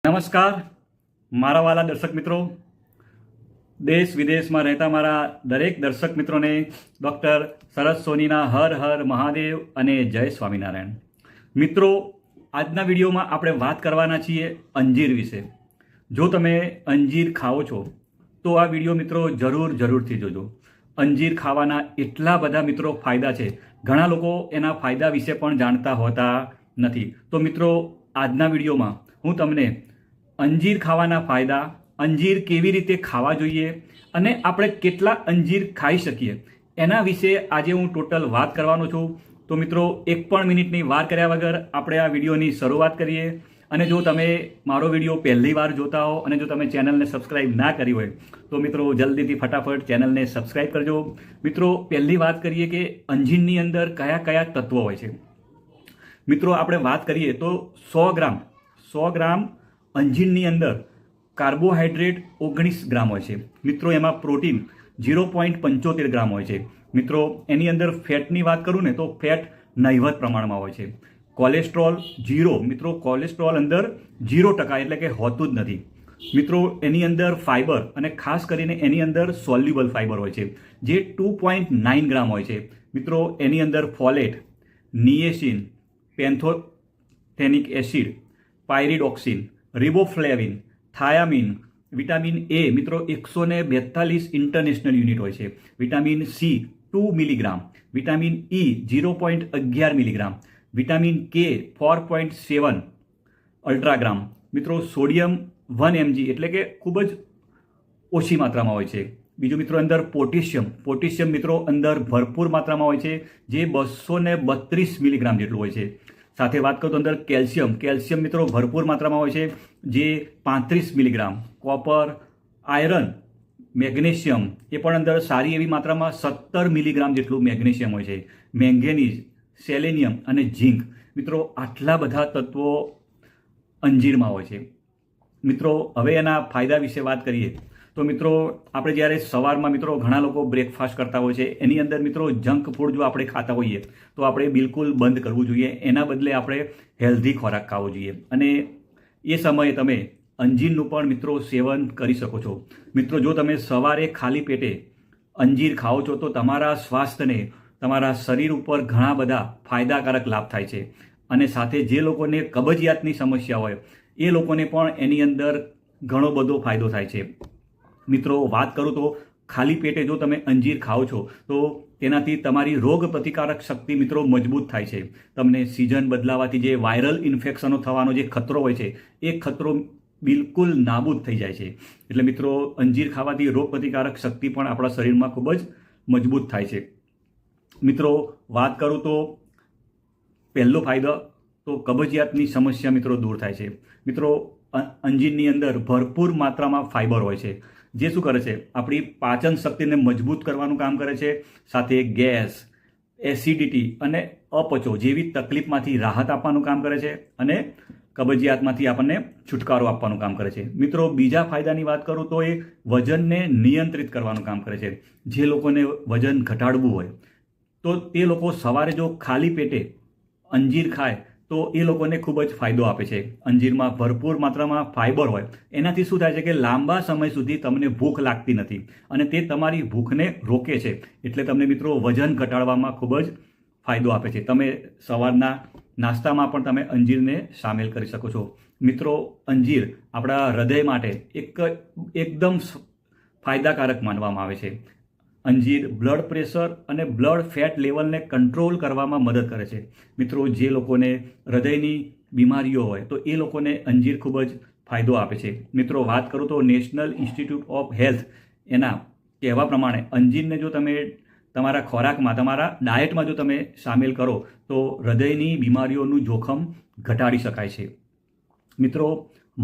નમસ્કાર મારા વાલા દર્શક મિત્રો, દેશ વિદેશમાં રહેતા મારા દરેક દર્શક મિત્રોને ડૉક્ટર શરદ સોનીના હર હર મહાદેવ અને જય સ્વામિનારાયણ. મિત્રો, આજના વિડીયોમાં આપણે વાત કરવાના છીએ અંજીર વિશે. જો તમે અંજીર ખાઓ છો તો આ વિડીયો મિત્રો જરૂરથી જોજો. અંજીર ખાવાના એટલા બધા મિત્રો ફાયદા છે, ઘણા લોકો એના ફાયદા વિશે પણ જાણતા હોતા નથી. તો મિત્રો, આજના વિડીયોમાં હું તમને અંજીર ખાવાના ફાયદા, અંજીર કેવી રીતે ખાવા જોઈએ અને આપણે કેટલા અંજીર ખાઈ શકીએ એના વિશે આજે હું ટોટલ વાત કરવાનો છું. તો મિત્રો, એક પણ મિનિટની વાર કર્યા વગર આપણે આ વિડીયોની શરૂઆત કરીએ. અને જો તમે મારો વિડીયો પહેલી વાર જોતા હો અને જો તમે ચેનલને સબસ્ક્રાઈબ ના કરી હોય તો મિત્રો જલ્દીથી ફટાફટ ચેનલને સબસ્ક્રાઈબ કરજો. મિત્રો, પહેલી વાત કરીએ કે અંજીરની અંદર કયા કયા તત્વો હોય છે. મિત્રો, આપણે વાત કરીએ તો 100 ગ્રામ અંજીરની અંદર કાર્બોહાઈડ્રેટ 19 ગ્રામ હોય છે. મિત્રો, એમાં પ્રોટીન 0.75 ગ્રામ હોય છે. મિત્રો, એની અંદર ફેટની વાત કરું ને તો ફેટ નહિવત પ્રમાણમાં હોય છે. કોલેસ્ટ્રોલ 0. મિત્રો, કોલેસ્ટ્રોલ અંદર 0% એટલે કે હોતું જ નથી. મિત્રો, એની અંદર ફાઈબર અને ખાસ કરીને એની અંદર સોલ્યુબલ ફાઈબર હોય છે જે 2.9 ગ્રામ હોય છે. મિત્રો, એની અંદર folate, niacin, pantothenic acid, pyridoxine, riboflavin, thiamine, vitamin A મિત્રો 142 ઇન્ટરનેશનલ યુનિટ હોય છે. Vitamin C 2 milligram, vitamin E 0.11 milligram, vitamin K 4.7 અલ્ટ્રાગ્રામ. મિત્રો, સોડિયમ 1 mg એટલે કે ખૂબ જ ઓછી માત્રામાં હોય છે. બીજું મિત્રો, અંદર પોટેશિયમ મિત્રો અંદર ભરપૂર માત્રામાં હોય છે જે 232 મિલીગ્રામ જેટલું હોય છે. સાથે વાત કરું તો અંદર કેલ્શિયમ મિત્રો ભરપૂર માત્રામાં હોય છે જે 35 મિલીગ્રામ. કોપર, આયરન, મેગ્નેશિયમ એ પણ અંદર સારી એવી માત્રામાં 17 મિલીગ્રામ જેટલું મેગ્નેશિયમ હોય છે. મેંગેનીઝ, સેલેનિયમ અને ઝીંક. મિત્રો, આટલા બધા તત્વો અંજીરમાં હોય છે. મિત્રો, હવે એના ફાયદા વિશે વાત કરીએ તો મિત્રો, આપણે જ્યારે સવારમાં મિત્રો ઘણા લોકો બ્રેકફાસ્ટ કરતા હોય છે, એની અંદર મિત્રો જંક ફૂડ જો આપણે ખાતા હોઈએ તો આપણે બિલકુલ બંધ કરવું જોઈએ. એના બદલે આપણે હેલ્ધી ખોરાક ખાવો જોઈએ અને એ સમયે તમે અંજીરનું પણ મિત્રો સેવન કરી શકો છો. મિત્રો, જો તમે સવારે ખાલી પેટે અંજીર ખાઓ છો તો તમારા સ્વાસ્થ્યને, તમારા શરીર ઉપર ઘણા બધા ફાયદાકારક લાભ થાય છે. અને સાથે જે લોકોને કબજિયાતની સમસ્યા હોય એ લોકોને પણ એની અંદર ઘણો બધો ફાયદો થાય છે. મિત્રો, વાત કરું તો ખાલી પેટે જો તમે અંજીર ખાઓ છો તો તેનાથી તમારી રોગ પ્રતિકારક શક્તિ મિત્રો મજબૂત થાય છે. તમને સિઝન બદલાવાથી જે વાયરલ ઇન્ફેક્શનો થવાનો જે ખતરો હોય છે એ ખતરો બિલકુલ નાબૂદ થઈ જાય છે. એટલે મિત્રો, અંજીર ખાવાથી રોગ પ્રતિકારક શક્તિ પણ આપણા શરીરમાં ખૂબ જ મજબૂત થાય છે. મિત્રો, વાત કરું તો પહેલો ફાયદો તો કબજિયાતની સમસ્યા મિત્રો દૂર થાય છે. મિત્રો, અંજીરની અંદર ભરપૂર માત્રામાં ફાઈબર હોય છે જે શું કરે છે, આપણી પાચન શક્તિને મજબૂત કરવાનું કામ કરે છે. સાથે ગેસ, એસિડિટી અને અપચો જેવી તકલીફમાંથી રાહત આપવાનું કામ કરે છે અને કબજિયાતમાંથી આપણને છુટકારો આપવાનું કામ કરે છે. મિત્રો, બીજા ફાયદાની વાત કરું તો એ વજનને નિયંત્રિત કરવાનું કામ કરે છે. જે લોકોને વજન ઘટાડવું હોય તો તે લોકો સવારે જો ખાલી પેટે અંજીર ખાય તો એ લોકોને ખૂબ જ ફાયદો આપે છે. અંજીરમાં ભરપૂર માત્રામાં ફાઈબર હોય એનાથી શું થાય છે કે લાંબા સમય સુધી તમને ભૂખ લાગતી નથી અને તે તમારી ભૂખને રોકે છે. એટલે તમને મિત્રો વજન ઘટાડવામાં ખૂબ જ ફાયદો આપે છે. તમે સવારના નાસ્તામાં પણ તમે અંજીરને સામેલ કરી શકો છો. મિત્રો, અંજીર આપણા હૃદય માટે એકદમ ફાયદાકારક માનવામાં આવે છે. અંજીર બ્લડ પ્રેશર અને બ્લડ ફેટ લેવલને કંટ્રોલ કરવામાં મદદ કરે છે. મિત્રો, જે લોકોને હૃદયની બીમારીઓ હોય તો એ લોકોને અંજીર ખૂબ જ ફાયદો આપે છે. મિત્રો, વાત કરું તો નેશનલ ઇન્સ્ટિટ્યૂટ ઓફ હેલ્થ એના કહેવા પ્રમાણે અંજીરને જો તમે તમારા ખોરાકમાં, તમારા ડાયટમાં જો તમે સામેલ કરો તો હૃદયની બીમારીઓનું જોખમ ઘટાડી શકાય છે. મિત્રો,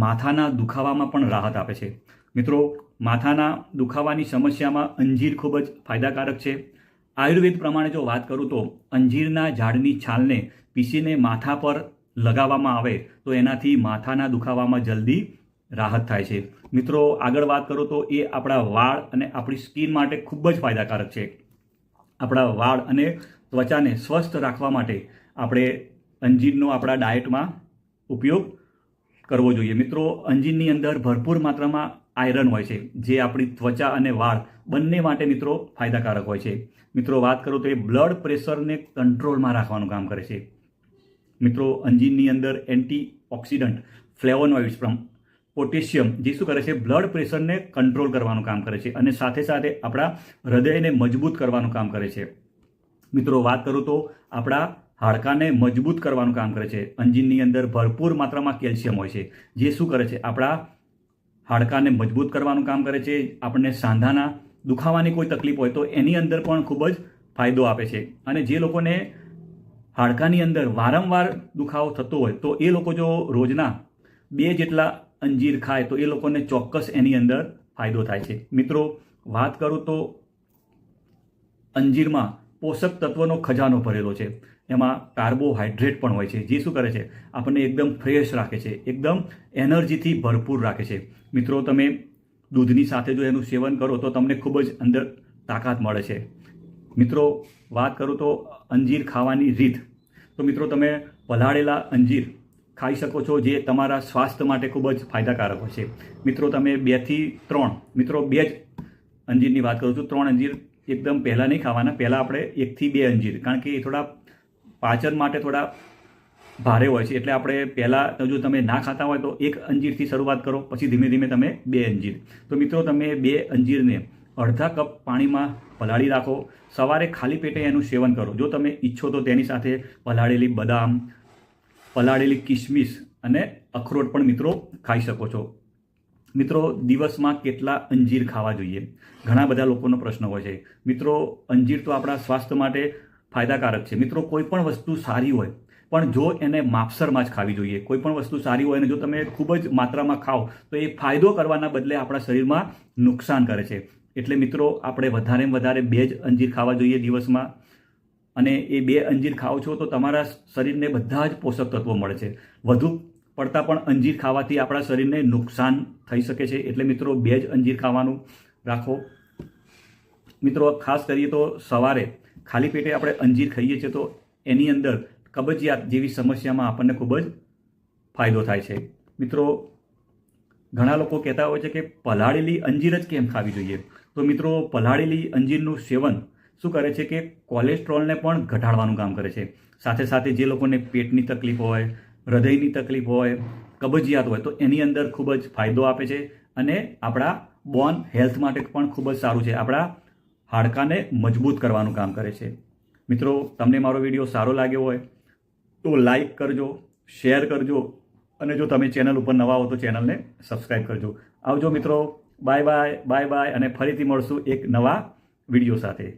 માથાના દુખાવામાં પણ રાહત આપે છે. મિત્રો, માથાના દુખાવાની સમસ્યામાં અંજીર ખૂબ જ ફાયદાકારક છે. આયુર્વેદ પ્રમાણે જો વાત કરું તો અંજીરના ઝાડની છાલને પીસીને માથા પર લગાવવામાં આવે તો એનાથી માથાના દુખાવામાં જલ્દી રાહત થાય છે. મિત્રો, આગળ વાત કરું તો એ આપણા વાળ અને આપણી સ્કિન માટે ખૂબ જ ફાયદાકારક છે. આપણા વાળ અને ત્વચાને સ્વસ્થ રાખવા માટે આપણે અંજીરનો આપણા ડાયટમાં ઉપયોગ કરવો જોઈએ. મિત્રો, અંજીરની અંદર ભરપૂર માત્રામાં આયરન હોય છે, જે આપણી ત્વચા અને વાળ બંને માટે મિત્રો ફાયદાકારક હોય છે. મિત્રો, વાત કરું તો એ બ્લડ પ્રેશરને કંટ્રોલમાં રાખવાનું કામ કરે છે. મિત્રો, અંજીરની અંદર એન્ટીઓક્સિડન્ટ ફ્લેવોનોઇડ્સ પોટેશિયમ જે શું કરે છે, બ્લડ પ્રેશરને કંટ્રોલ કરવાનું કામ કરે છે અને સાથે સાથે આપણા હૃદયને મજબૂત કરવાનું કામ કરે છે. મિત્રો, વાત કરું તો આપણા હાડકાને મજબૂત કરવાનું કામ કરે છે. અંજીરની અંદર ભરપૂર માત્રામાં કેલ્શિયમ હોય છે, જે શું કરે છે, આપણા હાડકાને મજબૂત કરવાનું કામ કરે છે. આપણને સાંધાના દુખાવાની કોઈ તકલીફ હોય તો એની અંદર પણ ખૂબ જ ફાયદો આપે છે. અને જે લોકોને હાડકાની અંદર વારંવાર દુખાવો થતો હોય તો એ લોકો જો રોજના 2 જેટલા અંજીર ખાય તો એ લોકોને ચોક્કસ એની અંદર ફાયદો થાય છે. મિત્રો, વાત કરું તો અંજીરમાં પોષક તત્વોનો ખજાનો ભરેલો છે. એમાં કાર્બોહાઈડ્રેટ પણ હોય છે, જે શું કરે છે, આપણને એકદમ ફ્રેશ રાખે છે, એકદમ એનર્જીથી ભરપૂર રાખે છે. મિત્રો, તમે દૂધની સાથે જો એનું સેવન કરો તો તમને ખૂબ જ અંદર તાકાત મળે છે. મિત્રો, વાત કરું તો અંજીર ખાવાની રીત, તો મિત્રો તમે પલાળેલા અંજીર ખાઈ શકો છો, જે તમારા સ્વાસ્થ્ય માટે ખૂબ જ ફાયદાકારક હોય છે. મિત્રો, તમે 2 થી 3, મિત્રો 2 જ અંજીરની વાત કરું છું, 3 અંજીર એકદમ પહેલાં નહીં ખાવાના. પહેલાં આપણે 1 થી 2 અંજીર, કારણ કે એ થોડા પાચન માટે થોડા ભારે હોય છે, એટલે આપણે પહેલાં જો તમે ના ખાતા હોય તો 1 અંજીરથી શરૂઆત કરો, પછી ધીમે ધીમે તમે 2 અંજીર. તો મિત્રો, તમે 2 અંજીરને અડધા કપ પાણીમાં પલાળી રાખો. સવારે ખાલી પેટે એનું સેવન કરો. જો તમે ઈચ્છો તો તેની સાથે પલાળેલી બદામ, પલાળેલી કિશમિશ અને અખરોટ પણ મિત્રો ખાઈ શકો છો. મિત્રો, દિવસમાં કેટલા અંજીર ખાવા જોઈએ, ઘણા બધા લોકોનો પ્રશ્ન હોય છે. મિત્રો, અંજીર તો આપણા સ્વાસ્થ્ય માટે ફાયદાકારક છે. મિત્રો, કોઈ પણ વસ્તુ સારી હોય પણ જો એને માપસરમાં જ ખાવી જોઈએ. કોઈ પણ વસ્તુ સારી હોય અને જો તમે ખૂબ જ માત્રામાં ખાઓ તો એ ફાયદો કરવાના બદલે આપણા શરીરમાં નુકસાન કરે છે. એટલે મિત્રો, આપણે વધારેમાં વધારે 2 જ અંજીર ખાવા જોઈએ દિવસમાં. અને એ 2 અંજીર ખાઓ છો તો તમારા શરીરને બધા જ પોષક તત્વો મળે છે. વધુ પડતા પણ અંજીર ખાવાથી આપણા શરીરને નુકસાન થઈ શકે છે. એટલે મિત્રો, 2 જ અંજીર ખાવાનું રાખો. મિત્રો, ખાસ કરીએ તો સવારે ખાલી પેટે આપણે અંજીર ખાઈએ છીએ તો એની અંદર કબજિયાત જેવી સમસ્યામાં આપણને ખૂબ જ ફાયદો થાય છે. મિત્રો, ઘણા લોકો કહેતા હોય છે કે પલાળેલી અંજીર જ કેમ ખાવી જોઈએ. તો મિત્રો, પલાળેલી અંજીરનું સેવન શું કરે છે કે કોલેસ્ટ્રોલને પણ ઘટાડવાનું કામ કરે છે. સાથે સાથે જે લોકોને પેટની તકલીફ હોય, હૃદયની તકલીફ હોય, કબજિયાત હોય તો એની અંદર ખૂબ જ ફાયદો આપે છે અને આપણા બોન હેલ્થ માટે પણ ખૂબ જ સારું છે. આપણા હાડકાને મજબૂત કરવાનું કામ કરે છે. મિત્રો, તમને મારો વિડીયો સારો લાગ્યો હોય તો લાઈક કરજો, શેર કરજો અને જો તમે ચેનલ ઉપર નવા હો તો ચેનલને સબસ્ક્રાઈબ કરજો. આવજો મિત્રો, બાય બાય અને ફરીથી મળશું એક નવા વિડીયો સાથે.